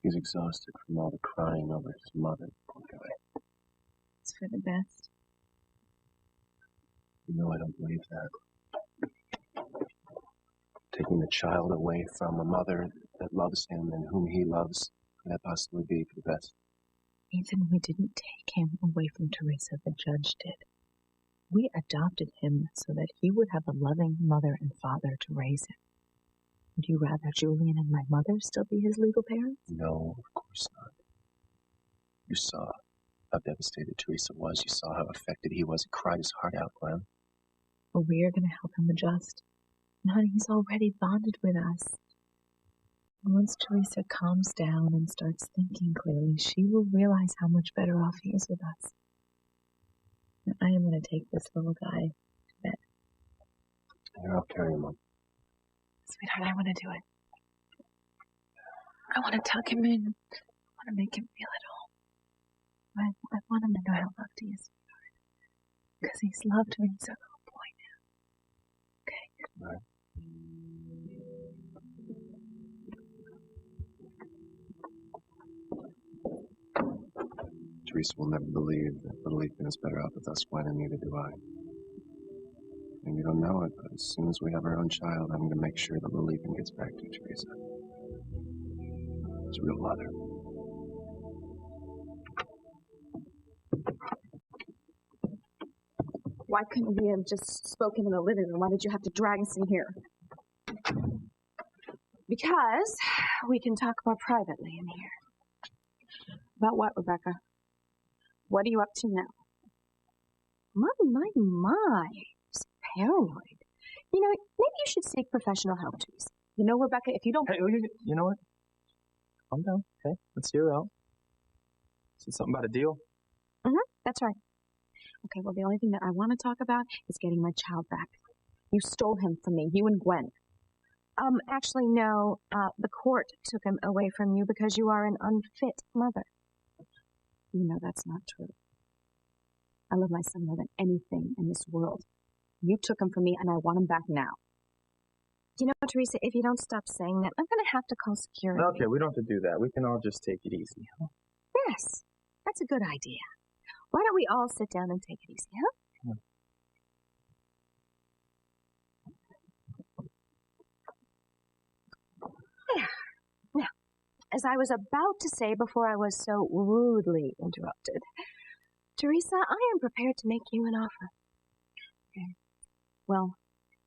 He's exhausted from all the crying over his mother, poor guy. It's for the best. You know I don't believe that. Taking the child away from a mother that loves him and whom he loves, could that possibly be for the best? Ethan, we didn't take him away from Teresa, the judge did. We adopted him so that he would have a loving mother and father to raise him. Would you rather Julian and my mother still be his legal parents? No, of course not. You saw how devastated Teresa was. You saw how affected he was. He cried his heart out, Glenn. Well, we are going to help him adjust. And honey, he's already bonded with us. And once Teresa calms down and starts thinking clearly, she will realize how much better off he is with us. Now, I am going to take this little guy to bed. Here, I'll carry him up. Sweetheart, I want to do it. I want to tuck him in. I want to make him feel at home. I want him to know how loved he is, sweetheart. Because he's loved when he's a little boy now. Okay? Right. Teresa will never believe that little Ethan is better off with us, Gwen, and neither do I. And you don't know it, but as soon as we have our own child, I'm going to make sure that little Ethan gets back to Teresa. His real mother. Why couldn't we have just spoken in the living room? Why did you have to drag us in here? Because we can talk more privately in here. About what, Rebecca? What are you up to now? My. Paranoid. You know, maybe you should seek professional help, Teresa. You know, Rebecca, if you don't... Hey, you know what? Calm down, okay? Let's hear her out. Said something about a deal? That's right. Okay, well, the only thing that I want to talk about is getting my child back. You stole him from me, you and Gwen. Actually, no. The court took him away from you because you are an unfit mother. You know that's not true. I love my son more than anything in this world. You took him from me, and I want him back now. You know, Teresa, if you don't stop saying that, I'm going to have to call security. Okay, we don't have to do that. We can all just take it easy, huh? Yes, that's a good idea. Why don't we all sit down and take it easy, huh? There. Now, as I was about to say before I was so rudely interrupted, Teresa, I am prepared to make you an offer. Okay. Well,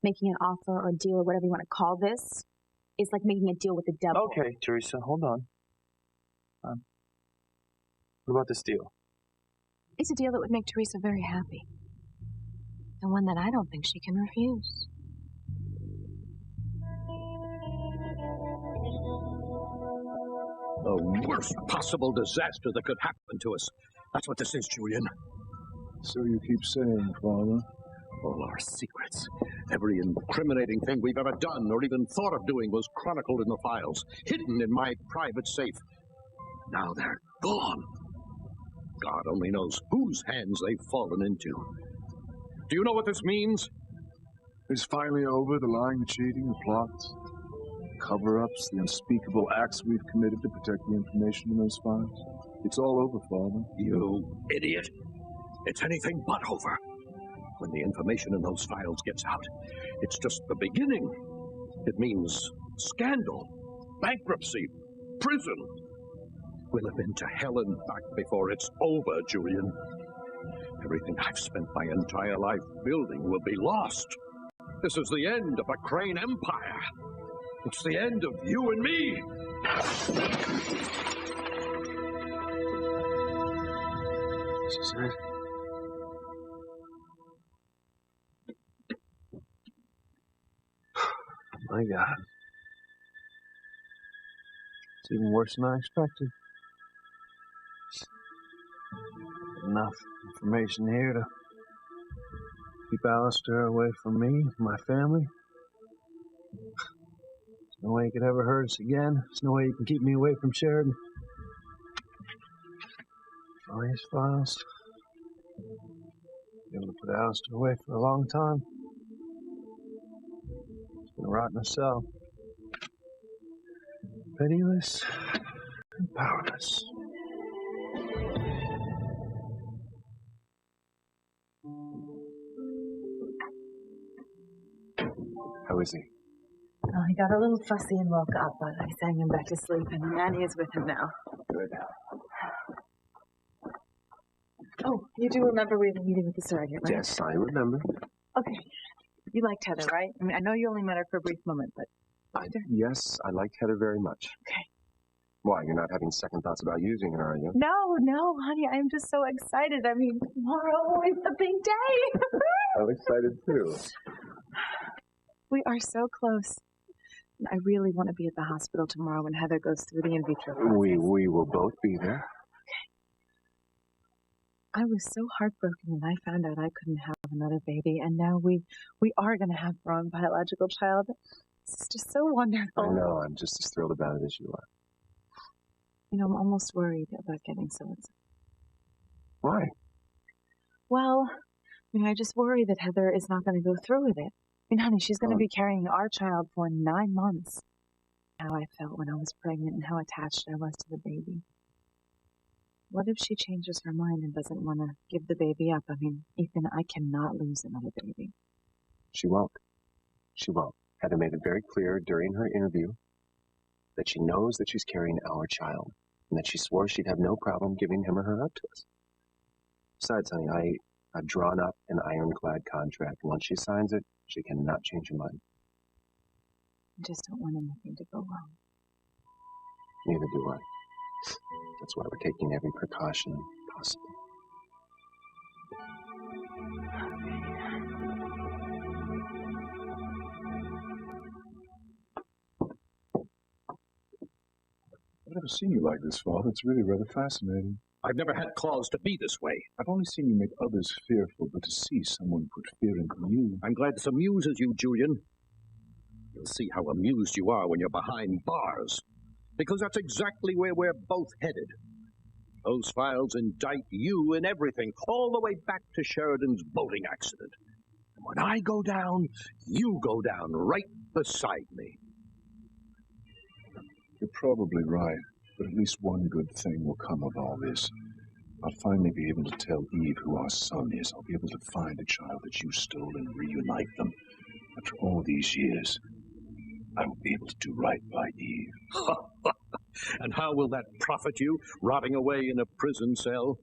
making an offer or deal or whatever you want to call this is like making a deal with the devil. Okay, Teresa, hold on. What about this deal? It's a deal that would make Teresa very happy. And one that I don't think she can refuse. The worst possible disaster that could happen to us. That's what this is, Julian. So you keep saying, Father. All our secrets, every incriminating thing we've ever done or even thought of doing was chronicled in the files, hidden in my private safe. Now they're gone. God only knows whose hands they've fallen into. Do you know what this means? It's finally over, the lying, the cheating, the plots, cover-ups, the unspeakable acts we've committed to protect the information in those files. It's all over, Father. You idiot. It's anything but over. When the information in those files gets out, it's just the beginning. It means scandal, bankruptcy, prison. We'll have been to hell and back before it's over, Julian. Everything I've spent my entire life building will be lost. This is the end of a Crane empire. It's the end of you and me. This is it. My God. It's even worse than I expected. Enough information here to keep Alistair away from me, my family. There's no way he could ever hurt us again. There's no way he can keep me away from Sheridan. All these files. Be able to put Alistair away for a long time. He's gonna rot in a cell. Pitiless and powerless. How is he? Oh, he got a little fussy and woke up, but I sang him back to sleep, and Nanny is with him now. Good. Oh, you do remember we had a meeting with the surrogate, right? Yes, I remember. Okay. You liked Heather, right? I mean, I know you only met her for a brief moment, but... Yes, I liked Heather very much. Okay. Why, you're not having second thoughts about using her, are you? No, honey, I'm just so excited. I mean, tomorrow is the big day. I'm excited too. We are so close. I really want to be at the hospital tomorrow when Heather goes through the in vitro process. We will both be there. I was so heartbroken when I found out I couldn't have another baby, and now we are going to have our own biological child. It's just so wonderful. I know, I'm just as thrilled about it as you are. You know, I'm almost worried about getting so excited. Why? Well, I mean, I just worry that Heather is not going to go through with it. I mean, honey, she's going to be carrying our child for 9 months. How I felt when I was pregnant and how attached I was to the baby. What if she changes her mind and doesn't want to give the baby up? I mean, Ethan, I cannot lose another baby. She won't. She won't. Heather made it very clear during her interview that she knows that she's carrying our child and that she swore she'd have no problem giving him or her up to us. Besides, honey, I've drawn up an ironclad contract. Once she signs it, she cannot change her mind. I just don't want anything to go wrong. Neither do I. That's why we're taking every precaution possible. I've never seen you like this, Father. It's really rather fascinating. I've never had cause to be this way. I've only seen you make others fearful, but to see someone put fear into you... I'm glad this amuses you, Julian. You'll see how amused you are when you're behind bars. Because that's exactly where we're both headed. Those files indict you in everything, all the way back to Sheridan's boating accident. And when I go down, you go down right beside me. You're probably right, but at least one good thing will come of all this. I'll finally be able to tell Eve who our son is. I'll be able to find the child that you stole and reunite them. After all these years, I will be able to do right by Eve. And how will that profit you, rotting away in a prison cell?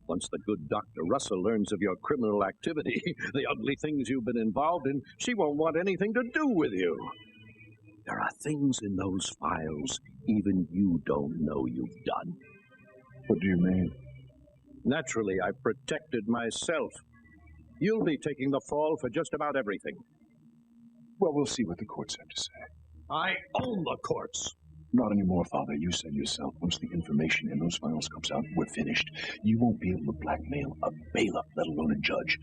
Once the good Dr. Russell learns of your criminal activity, the ugly things you've been involved in, she won't want anything to do with you. There are things in those files even you don't know you've done. What do you mean? Naturally, I've protected myself. You'll be taking the fall for just about everything. Well, we'll see what the courts have to say. I own the courts. Not anymore, Father. You said yourself, once the information in those files comes out, we're finished. You won't be able to blackmail a bailiff, let alone a judge.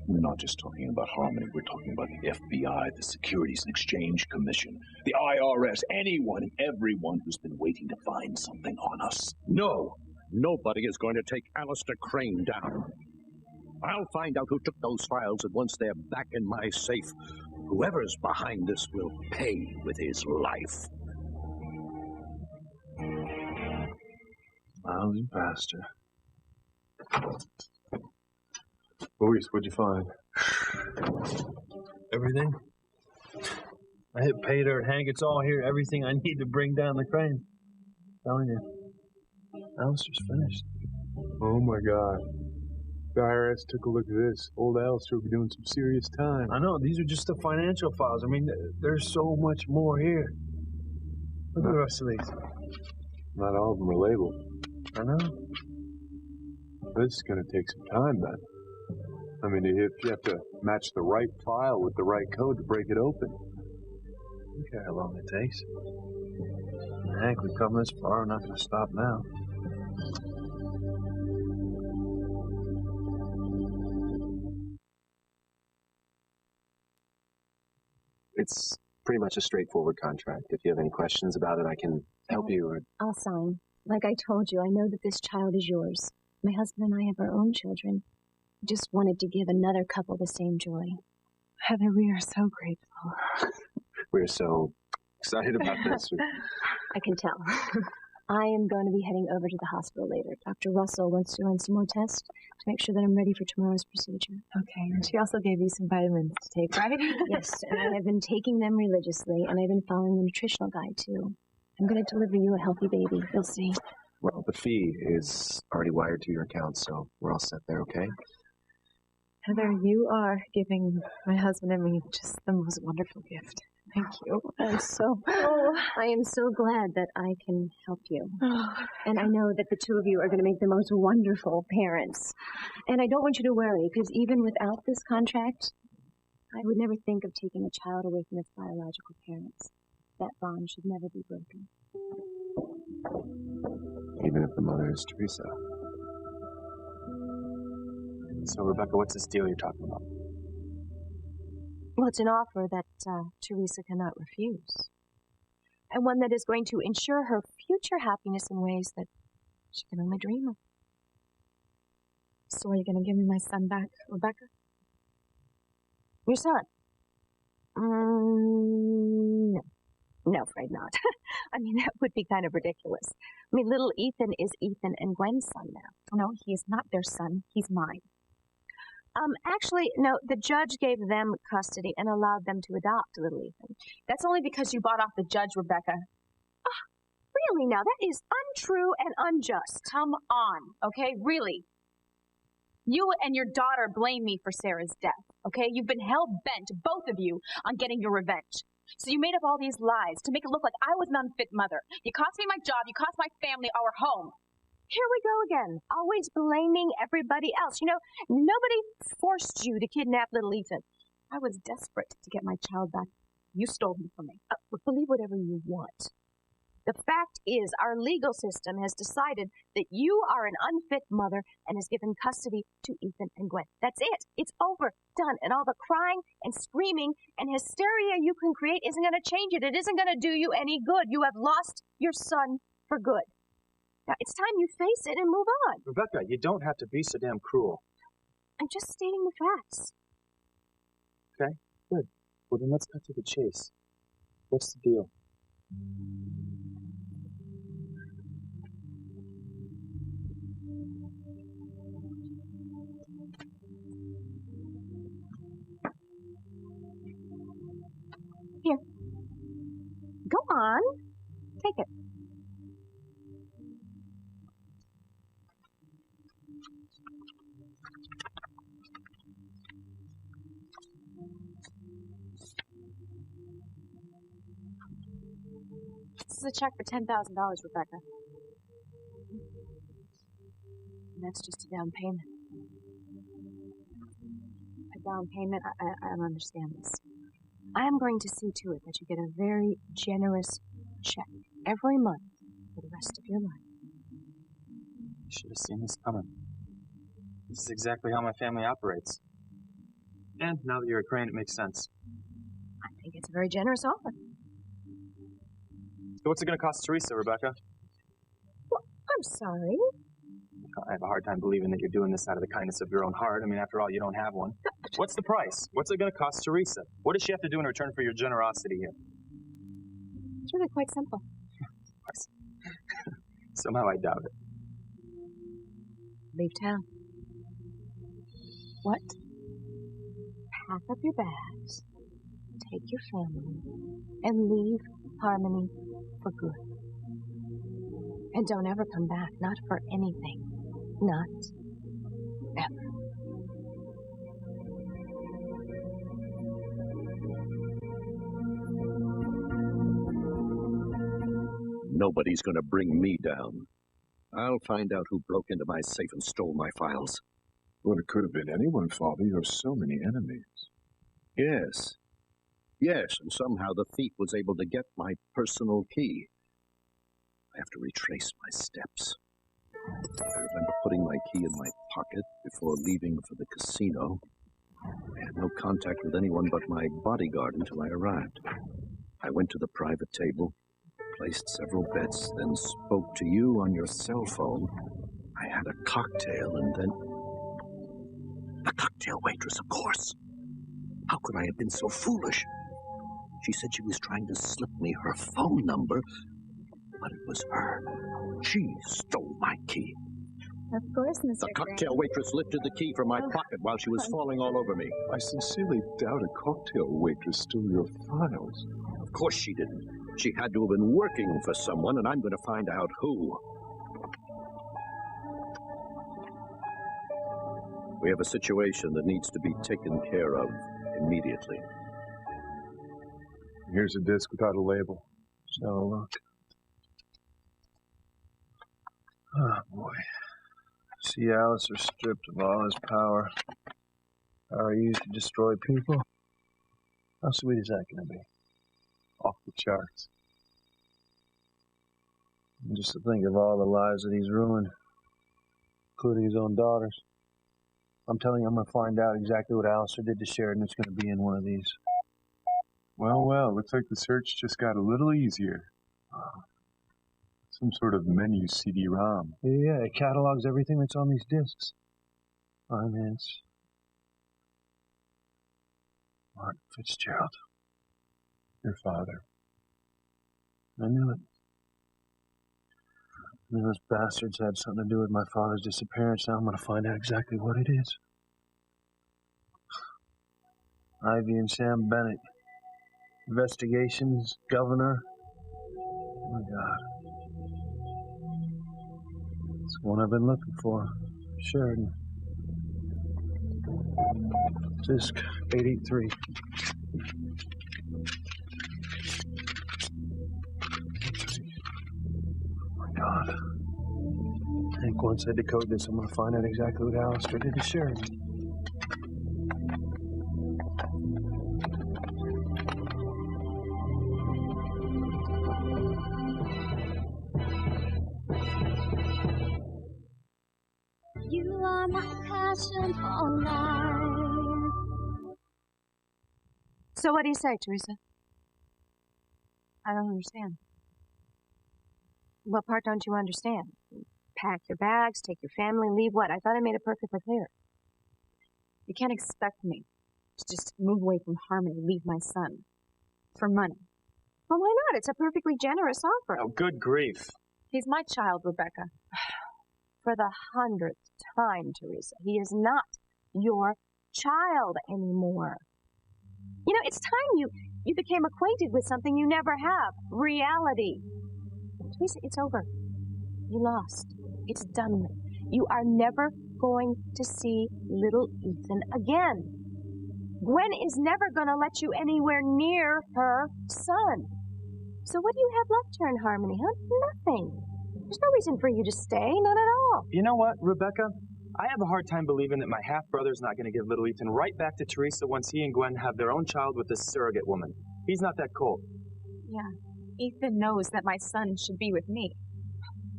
We're not just talking about Harmony. We're talking about the FBI, the Securities and Exchange Commission, the IRS, anyone and everyone who's been waiting to find something on us. No, nobody is going to take Alistair Crane down. I'll find out who took those files, and once they're back in my safe, whoever's behind this will pay with his life. Lousy bastard. Maurice, what'd you find? Everything. I hit pay dirt, Hank. It's all here. Everything I need to bring down the crane. Telling you. Alistair's finished. Oh my God. The IRS took a look at this. Old Alistair will be doing some serious time. I know. These are just the financial files. I mean, there's so much more here. Look at the rest of these. Not all of them are labeled. I know. This is going to take some time, then. I mean, if you have to match the right file with the right code to break it open. Look at how long it takes. Hank, we've come this far. We're not going to stop now. It's pretty much a straightforward contract. If you have any questions about it, I can help you. Or... I'll sign. Like I told you, I know that this child is yours. My husband and I have our own children. Just wanted to give another couple the same joy. Heather, we are so grateful. We're so excited about this. I can tell. I am going to be heading over to the hospital later. Dr. Russell wants to run some more tests to make sure that I'm ready for tomorrow's procedure. Okay, and she also gave you some vitamins to take, right? Yes, and I have been taking them religiously, and I've been following the nutritional guide, too. I'm going to deliver you a healthy baby. You'll see. Well, the fee is already wired to your account, so we're all set there, okay? Heather, you are giving my husband and me just the most wonderful gift. Thank you. I am so glad that I can help you. And I know that the two of you are going to make the most wonderful parents. And I don't want you to worry, because even without this contract, I would never think of taking a child away from its biological parents. That bond should never be broken. Even if the mother is Teresa. So, Rebecca, what's this deal you're talking about? Well, it's an offer that Teresa cannot refuse. And one that is going to ensure her future happiness in ways that she can only dream of. So are you going to give me my son back, Rebecca? Your son? No. No, afraid not. I mean, that would be kind of ridiculous. I mean, little Ethan is Ethan and Gwen's son now. No, he is not their son. He's mine. Actually, no, the judge gave them custody and allowed them to adopt little Ethan. That's only because you bought off the judge, Rebecca. Really now, that is untrue and unjust. Come on, okay? Really. You and your daughter blame me for Sarah's death, okay? You've been hell-bent, both of you, on getting your revenge. So you made up all these lies to make it look like I was an unfit mother. You cost me my job, you cost my family our home. Here we go again, always blaming everybody else. You know, nobody forced you to kidnap little Ethan. I was desperate to get my child back. You stole him from me. Believe whatever you want. The fact is, our legal system has decided that you are an unfit mother and has given custody to Ethan and Gwen. That's it. It's over. Done. And all the crying and screaming and hysteria you can create isn't going to change it. It isn't going to do you any good. You have lost your son for good. Now, it's time you face it and move on. Rebecca, you don't have to be so damn cruel. I'm just stating the facts. Okay, good. Well, then let's cut to the chase. What's the deal? Here. Go on. Take it. This is a check for $10,000, Rebecca. And that's just a down payment. A down payment? I don't understand this. I am going to see to it that you get a very generous check every month for the rest of your life. You should have seen this coming. This is exactly how my family operates. And now that you're a Crane, it makes sense. I think it's a very generous offer. So what's it going to cost Teresa, Rebecca? Well, I'm sorry. I have a hard time believing that you're doing this out of the kindness of your own heart. I mean, after all, you don't have one. What's the price? What's it going to cost Teresa? What does she have to do in return for your generosity here? It's really quite simple. Somehow I doubt it. Leave town. What? Pack up your bags, take your family, and leave Harmony for good. And don't ever come back, not for anything. Not ever. Nobody's gonna bring me down. I'll find out who broke into my safe and stole my files. Well, it could have been anyone, Father. You have so many enemies. Yes. Yes, and somehow the thief was able to get my personal key. I have to retrace my steps. I remember putting my key in my pocket before leaving for the casino. I had no contact with anyone but my bodyguard until I arrived. I went to the private table, placed several bets, then spoke to you on your cell phone. I had a cocktail and then... The cocktail waitress, of course. How could I have been so foolish? She said she was trying to slip me her phone number, but it was her. She stole my key. Of course, Mr. The cocktail waitress lifted the key from my pocket while she was falling all over me. I sincerely doubt a cocktail waitress stole your files. Of course she didn't. She had to have been working for someone, and I'm going to find out who. We have a situation that needs to be taken care of immediately. Here's a disc without a label. So look. Oh boy. See Alistair stripped of all his power. Power used to destroy people. How sweet is that going to be? Off the charts. And just to think of all the lives that he's ruined, including his own daughters. I'm telling you, I'm going to find out exactly what Alistair did to Sheridan. It's going to be in one of these. Well, well, looks like the search just got a little easier. Some sort of menu CD-ROM. Yeah, it catalogs everything that's on these discs. Finance. Mark Fitzgerald. Your father. I knew it. I knew those bastards had something to do with my father's disappearance. Now I'm going to find out exactly what it is. Ivy and Sam Bennett. Investigations, governor. Oh, my God. It's the one I've been looking for. Sheridan. Disc 883. Oh my God. I think once I decode this, I'm going to find out exactly what Alistair did to Sheridan. You are my passion all night. So what do you say, Teresa? I don't understand. What part don't you understand? Pack your bags, take your family, leave what? I thought I made it perfectly clear. You can't expect me to just move away from Harmony, leave my son. For money. Well, why not? It's a perfectly generous offer. Oh, good grief. He's my child, Rebecca. For the 100th time, Teresa. He is not your child anymore. You know, it's time you became acquainted with something you never have. Reality. Teresa, it's over. You lost. It's done with. You are never going to see little Ethan again. Gwen is never going to let you anywhere near her son. So what do you have left here in Harmony, huh? Nothing. There's no reason for you to stay, none at all. You know what, Rebecca? I have a hard time believing that my half-brother's not going to give little Ethan right back to Teresa once he and Gwen have their own child with this surrogate woman. He's not that cold. Yeah, Ethan knows that my son should be with me.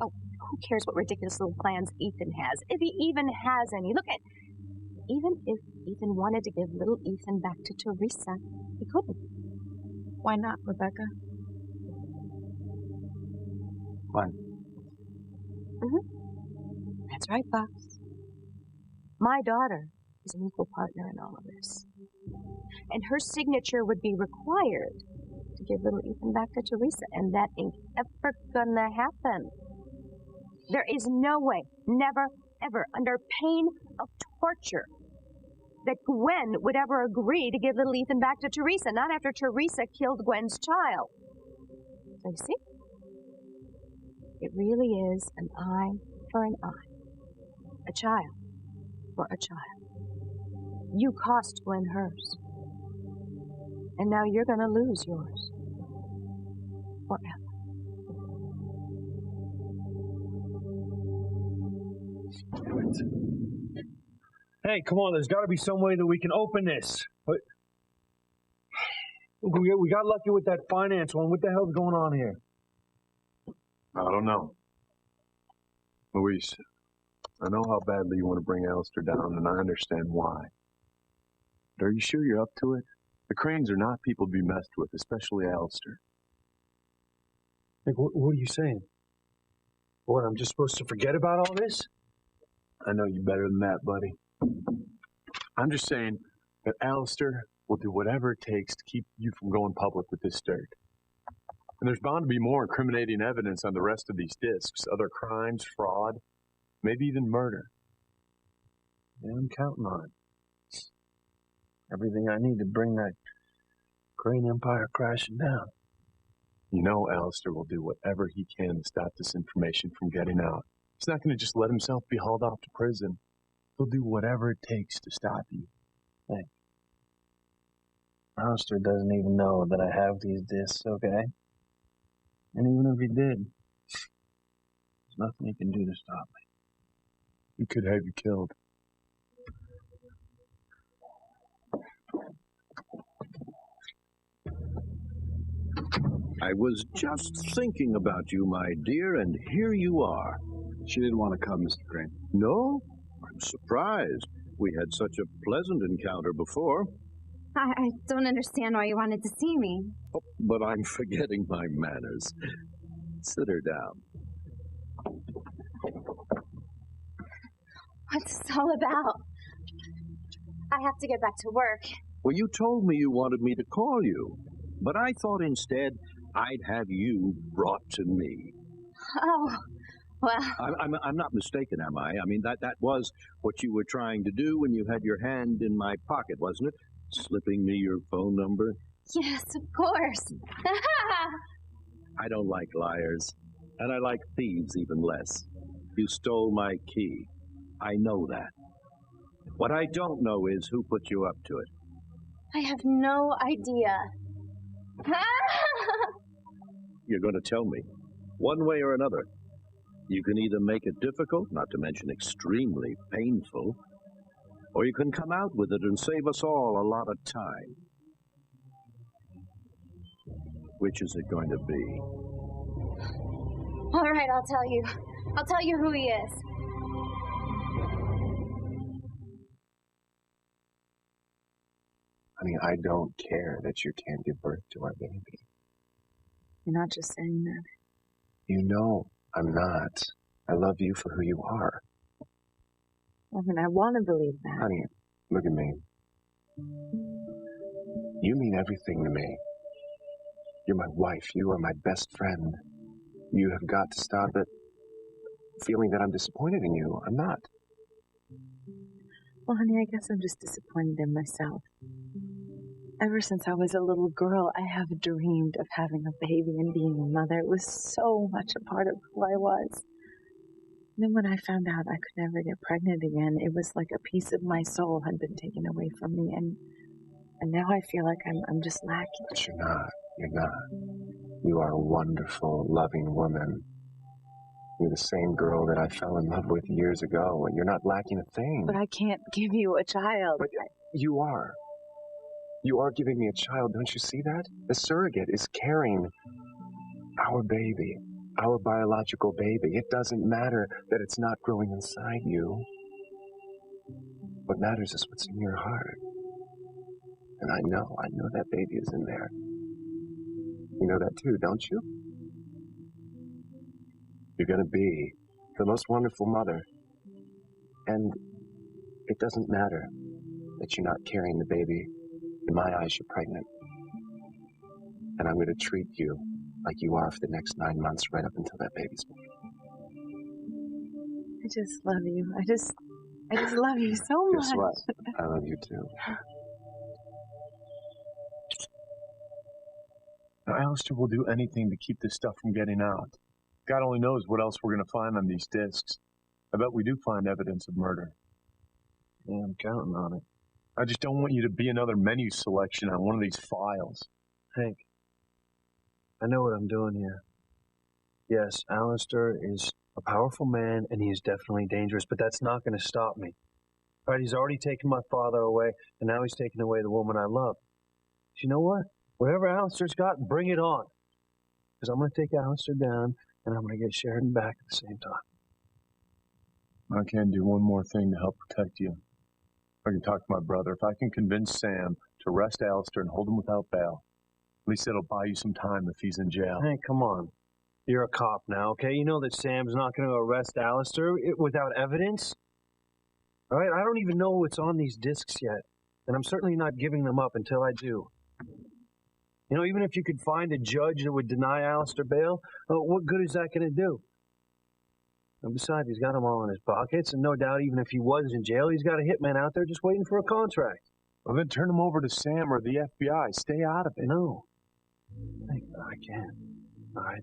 Oh, who cares what ridiculous little plans Ethan has, if he even has any. Look at, even if Ethan wanted to give little Ethan back to Teresa, he couldn't. Why not, Rebecca? Gwen. That's right, Pops. My daughter is an equal partner in all of this. And her signature would be required to give little Ethan back to Teresa, and that ain't ever gonna happen. There is no way, never, ever, under pain of torture, that Gwen would ever agree to give little Ethan back to Teresa, not after Teresa killed Gwen's child. So you see? It really is an eye for an eye. A child for a child. You cost Gwen hers. And now you're going to lose yours. Forever. Hey, come on, there's got to be some way that we can open this. But we got lucky with that finance one. What the hell's going on here? I don't know. Luis, I know how badly you want to bring Alistair down, and I understand why. But are you sure you're up to it? The Cranes are not people to be messed with, especially Alistair. Like, what are you saying? What, I'm just supposed to forget about all this? I know you better than that, buddy. I'm just saying that Alistair will do whatever it takes to keep you from going public with this dirt. And there's bound to be more incriminating evidence on the rest of these discs. Other crimes, fraud, maybe even murder. Yeah, I'm counting on it. Everything I need to bring that Crane Empire crashing down. You know Alistair will do whatever he can to stop this information from getting out. He's not going to just let himself be hauled off to prison. He'll do whatever it takes to stop you. Hey, Alistair doesn't even know that I have these discs, okay? And even if he did, there's nothing he can do to stop me. He could have you killed. I was just thinking about you, my dear, and here you are. She didn't want to come, Mr. Crane. No? I'm surprised. We had such a pleasant encounter before. I don't understand why you wanted to see me. Oh, but I'm forgetting my manners. Sit her down. What's this all about? I have to get back to work. Well, you told me you wanted me to call you, but I thought instead I'd have you brought to me. Oh, well... I'm not mistaken, am I? I mean, that was what you were trying to do when you had your hand in my pocket, wasn't it? Slipping me your phone number? Yes, of course. I don't like liars, and I like thieves even less. You stole my key. I know that. What I don't know is who put you up to it. I have no idea. You're going to tell me, one way or another. You can either make it difficult, not to mention extremely painful, or you can come out with it and save us all a lot of time. Which is it going to be? All right, I'll tell you. I'll tell you who he is. Honey, I don't care that you can't give birth to our baby. You're not just saying that. You know I'm not. I love you for who you are. I mean, I want to believe that. Honey, look at me. You mean everything to me. You're my wife. You are my best friend. You have got to stop it feeling that I'm disappointed in you. I'm not. Well, honey, I guess I'm just disappointed in myself. Ever since I was a little girl, I have dreamed of having a baby and being a mother. It was so much a part of who I was. And then when I found out I could never get pregnant again, it was like a piece of my soul had been taken away from me. And now I feel like I'm just lacking. But you're not. You're not. You are a wonderful, loving woman. You're the same girl that I fell in love with years ago, and you're not lacking a thing. But I can't give you a child. But you are. You are giving me a child, don't you see that? The surrogate is carrying our baby, our biological baby. It doesn't matter that it's not growing inside you. What matters is what's in your heart. And I know that baby is in there. You know that too, don't you? You're going to be the most wonderful mother. And it doesn't matter that you're not carrying the baby. In my eyes, you're pregnant. And I'm going to treat you like you are for the next 9 months, right up until that baby's born. I just love you. I just love you so much. Guess what? I love you too. Now, Alistair will do anything to keep this stuff from getting out. God only knows what else we're going to find on these discs. I bet we do find evidence of murder. Yeah, I'm counting on it. I just don't want you to be another menu selection on one of these files. Hank, I know what I'm doing here. Yes, Alistair is a powerful man, and he is definitely dangerous, but that's not going to stop me. Right, he's already taken my father away, and now he's taking away the woman I love. But you know what? Whatever Alistair's got, bring it on. Because I'm going to take Alistair down, and I'm going to get Sheridan back at the same time. I can do one more thing to help protect you. I can talk to my brother. If I can convince Sam to arrest Alistair and hold him without bail, at least it'll buy you some time if he's in jail. Hey, come on. You're a cop now, okay? You know that Sam's not going to arrest Alistair without evidence? All right? I don't even know what's on these discs yet, and I'm certainly not giving them up until I do. You know, even if you could find a judge that would deny Alistair bail, what good is that going to do? And besides, he's got them all in his pockets, and no doubt even if he was in jail, he's got a hitman out there just waiting for a contract. Well, then turn him over to Sam or the FBI. Stay out of it. No. I can't. All right.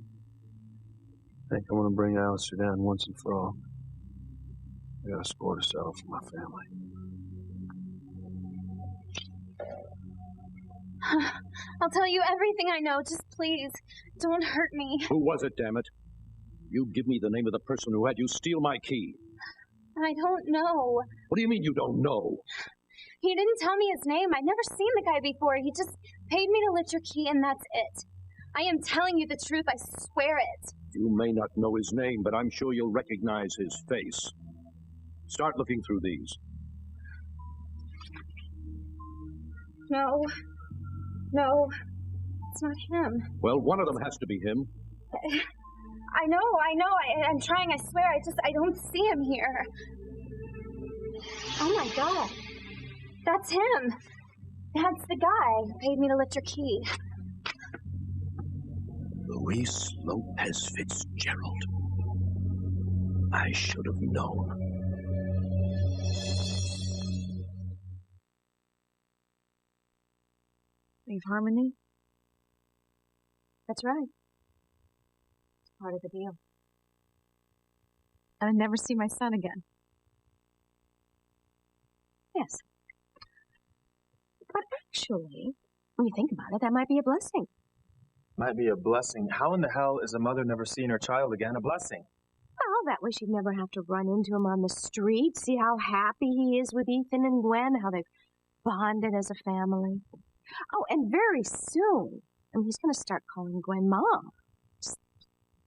I think I want to bring Alistair down once and for all. I got a score to settle for my family. I'll tell you everything I know. Just please, don't hurt me. Who was it, damn it? You give me the name of the person who had you steal my key. I don't know. What do you mean you don't know? He didn't tell me his name. I'd never seen the guy before. He just paid me to lift your key, and that's it. I am telling you the truth. I swear it. You may not know his name, but I'm sure you'll recognize his face. Start looking through these. No, it's not him. Well, one of them has to be him. I know. I'm trying, I swear. I don't see him here. Oh my God. That's him. That's the guy who paid me to lift your key. Luis Lopez Fitzgerald. I should have known. Leave Harmony? That's right. It's part of the deal. And I'd never see my son again. Yes. But actually, when you think about it, that might be a blessing. Might be a blessing. How in the hell is a mother never seeing her child again a blessing? Well, that way she'd never have to run into him on the street, see how happy he is with Ethan and Gwen, how they've bonded as a family. Oh, and very soon, he's going to start calling Gwen Mom.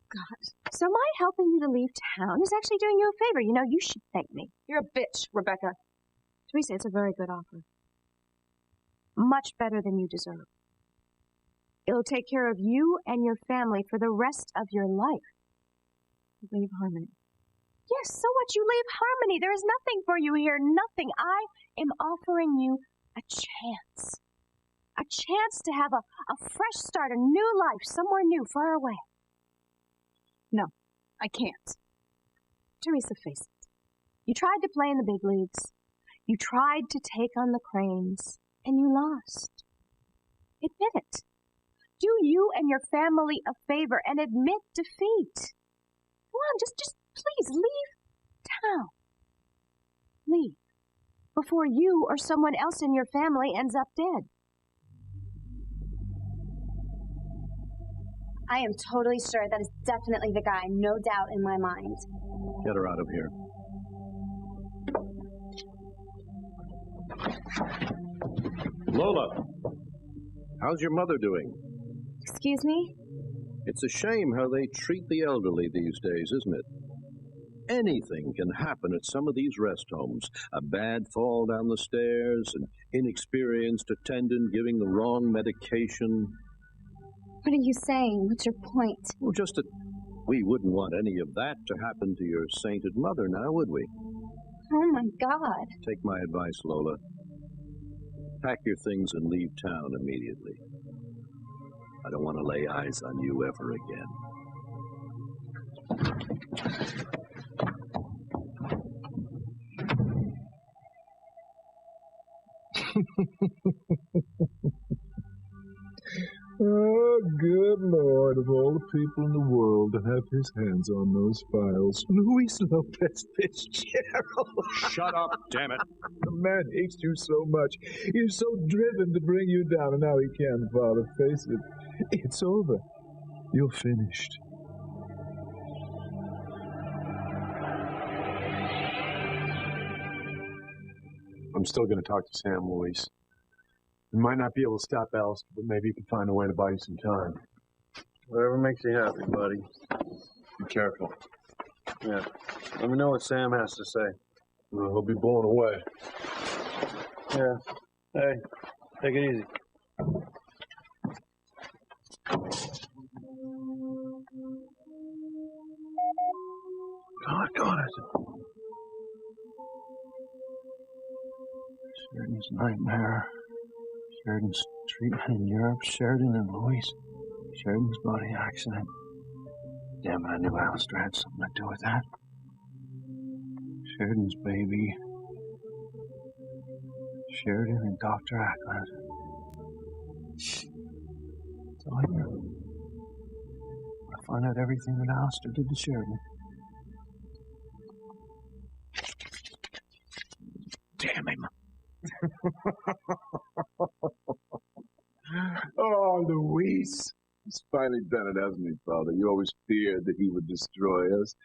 God. So my helping you to leave town is actually doing you a favor. You know, you should thank me. You're a bitch, Rebecca. Teresa, it's a very good offer. Much better than you deserve. It'll take care of you and your family for the rest of your life. Leave Harmony. Yes, so what? You leave Harmony. There is nothing for you here. Nothing. I am offering you a chance. A chance to have a fresh start, a new life, somewhere new, far away. No, I can't. Teresa, face it. You tried to play in the big leagues. You tried to take on the Cranes, and you lost. Admit it. Do you and your family a favor and admit defeat. Come on, just please leave town. Leave before you or someone else in your family ends up dead. I am totally sure that is definitely the guy, no doubt in my mind. Get her out of here. Lola, how's your mother doing? Excuse me? It's a shame how they treat the elderly these days, isn't it? Anything can happen at some of these rest homes. A bad fall down the stairs, an inexperienced attendant giving the wrong medication. What are you saying? What's your point? Well, just that we wouldn't want any of that to happen to your sainted mother now, would we? Oh, my God. Take my advice, Lola. Pack your things and leave town immediately. I don't want to lay eyes on you ever again. Oh, good Lord, of all the people in the world to have his hands on those files. Luis Lopez Fitzgerald. Shut up, damn it. The man hates you so much. He's so driven to bring you down, and now he can't, Father. Face it. It's over. You're finished. I'm still going to talk to Sam, Luis. We might not be able to stop Alistair, but maybe you can find a way to buy you some time. Whatever makes you happy, buddy. Be careful. Yeah. Let me know what Sam has to say. Well, he'll be blown away. Yeah. Hey, take it easy. God it. nightmare. Sheridan's treatment in Europe. Sheridan and Louise. Sheridan's body accident. Damn it, I knew Alistair had something to do with that. Sheridan's baby. Sheridan and Dr. Ackland. It's all here. I'll find out everything that Alistair did to Sheridan. Damn him. Oh, Luis. He's finally done it, hasn't he, Father? You always feared that he would destroy us.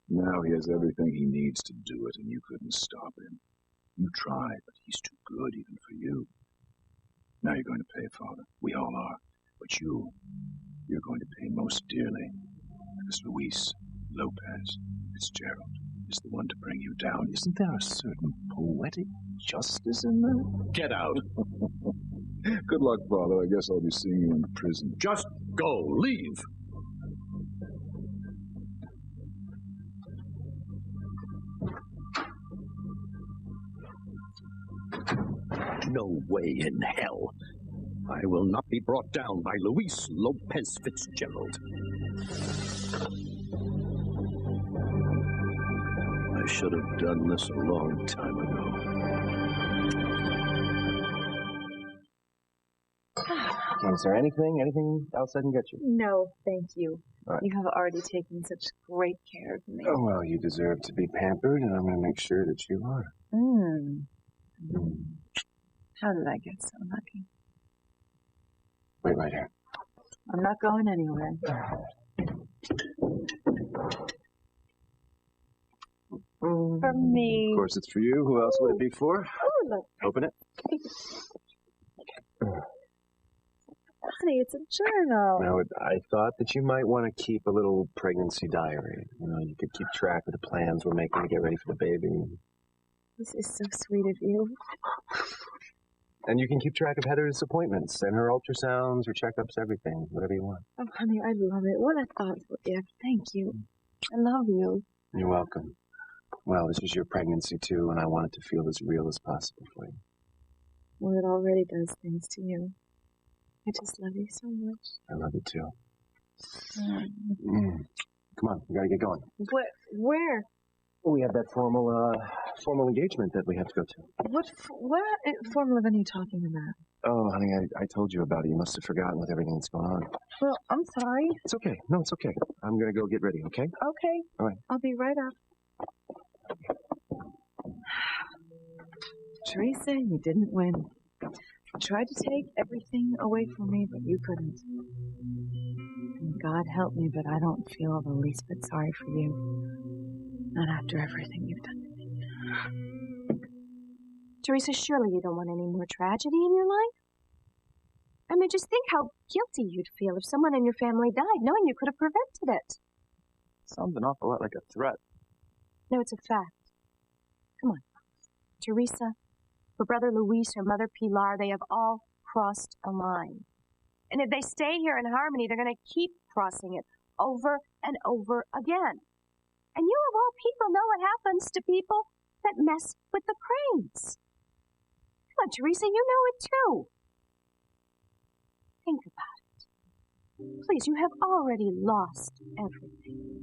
Now he has everything he needs to do it, and you couldn't stop him. You tried, but he's too good even for you. Now you're going to pay, Father. We all are. But you're going to pay most dearly. Because Luis Lopez Fitzgerald is the one to bring you down. Isn't there a certain poetic justice in that? Get out. Good luck, Father. I guess I'll be seeing you in prison. Just go. Leave. No way in hell. I will not be brought down by Luis Lopez Fitzgerald. I should have done this a long time ago. Is there anything else I can get you? No, thank you. All right. You have already taken such great care of me. Oh, well, you deserve to be pampered, and I'm going to make sure that you are. How did I get so lucky? Wait right here. I'm not going anywhere. For me. Of course it's for you. Who else would it be for? Oh, look. Open it. Honey, it's a journal. Now, I thought that you might want to keep a little pregnancy diary. You know, you could keep track of the plans we're making to get ready for the baby. This is so sweet of you. And you can keep track of Heather's appointments and her ultrasounds, her checkups, everything, whatever you want. Oh, honey, I love it. What a thoughtful gift. Thank you. I love you. You're welcome. Well, this is your pregnancy, too, and I want it to feel as real as possible for you. Well, it already does things to you. I just love you so much. I love you, too. Come on, we gotta get going. Where? We have that formal engagement that we have to go to. What formal event are you talking about? Oh, honey, I told you about it. You must have forgotten with everything that's going on. Well, I'm sorry. It's okay. No, it's okay. I'm gonna go get ready, okay? Okay. All right. I'll be right up. Teresa, you didn't win. You tried to take everything away from me, but you couldn't. And God help me, but I don't feel the least bit sorry for you. Not after everything you've done to me. Teresa, surely you don't want any more tragedy in your life? I mean, just think how guilty you'd feel if someone in your family died, knowing you could have prevented it. Sounds an awful lot like a threat. No, it's a fact. Come on. Teresa, her brother Luis, her mother Pilar, they have all crossed a line. And if they stay here in Harmony, they're going to keep crossing it over and over again. And you of all people know what happens to people that mess with the Cranes. Come on, Teresa, you know it too. Think about it. Please, you have already lost everything.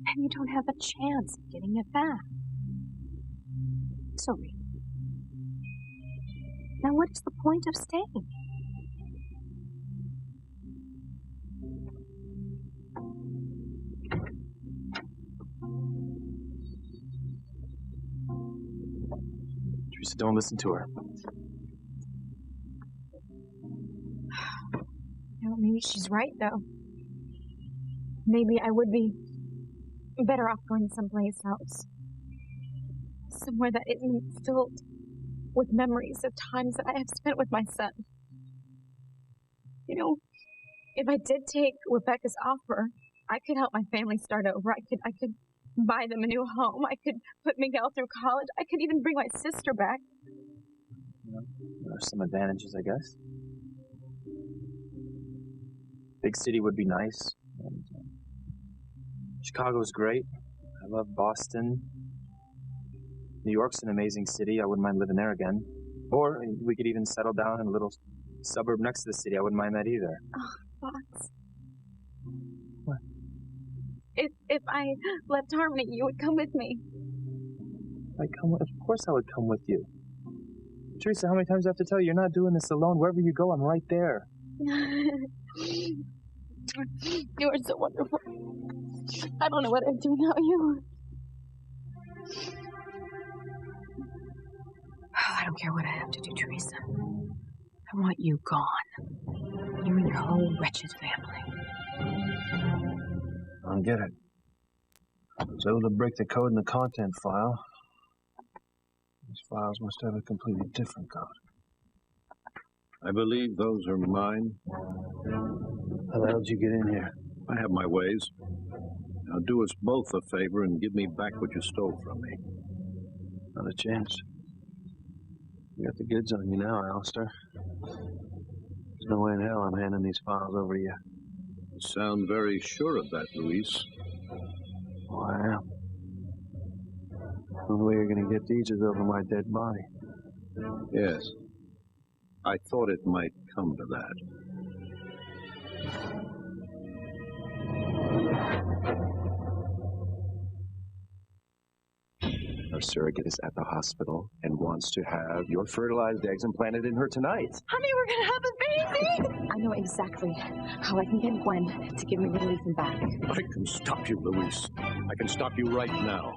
And you don't have a chance of getting it back. So really, now what is the point of staying? Teresa, don't listen to her. No, maybe she's right, though. Maybe I would be better off going someplace else. Somewhere that isn't filled with memories of times that I have spent with my son. You know, if I did take Rebecca's offer, I could help my family start over. I could buy them a new home. I could put Miguel through college. I could even bring my sister back. You know, there are some advantages, I guess. Big city would be nice. And, Chicago's great. I love Boston. New York's an amazing city. I wouldn't mind living there again. Or we could even settle down in a little suburb next to the city. I wouldn't mind that either. Oh, Fox. What? If I left Harmony, you would come with me. Of course I would come with you. Teresa, how many times do I have to tell you you're not doing this alone? Wherever you go, I'm right there. You are so wonderful. I don't know what I'd do without you. Oh, I don't care what I have to do, Teresa. I want you gone. You and your whole wretched family. I don't get it. I was able to break the code in the content file. These files must have a completely different code. I believe those are mine. How the hell did you get in here? I have my ways. Now do us both a favor and give me back what you stole from me. Not a chance. You got the goods on you now, Alistair. There's no way in hell I'm handing these files over to you. You sound very sure of that, Luis. Oh, I am. The only way you're going to get these is over my dead body. Yes. I thought it might come to that. Our surrogate is at the hospital and wants to have your fertilized eggs implanted in her tonight. Honey, we're gonna have a baby! I know exactly how I can get Gwen to give me Ethan back. I can stop you, Luis. I can stop you right now.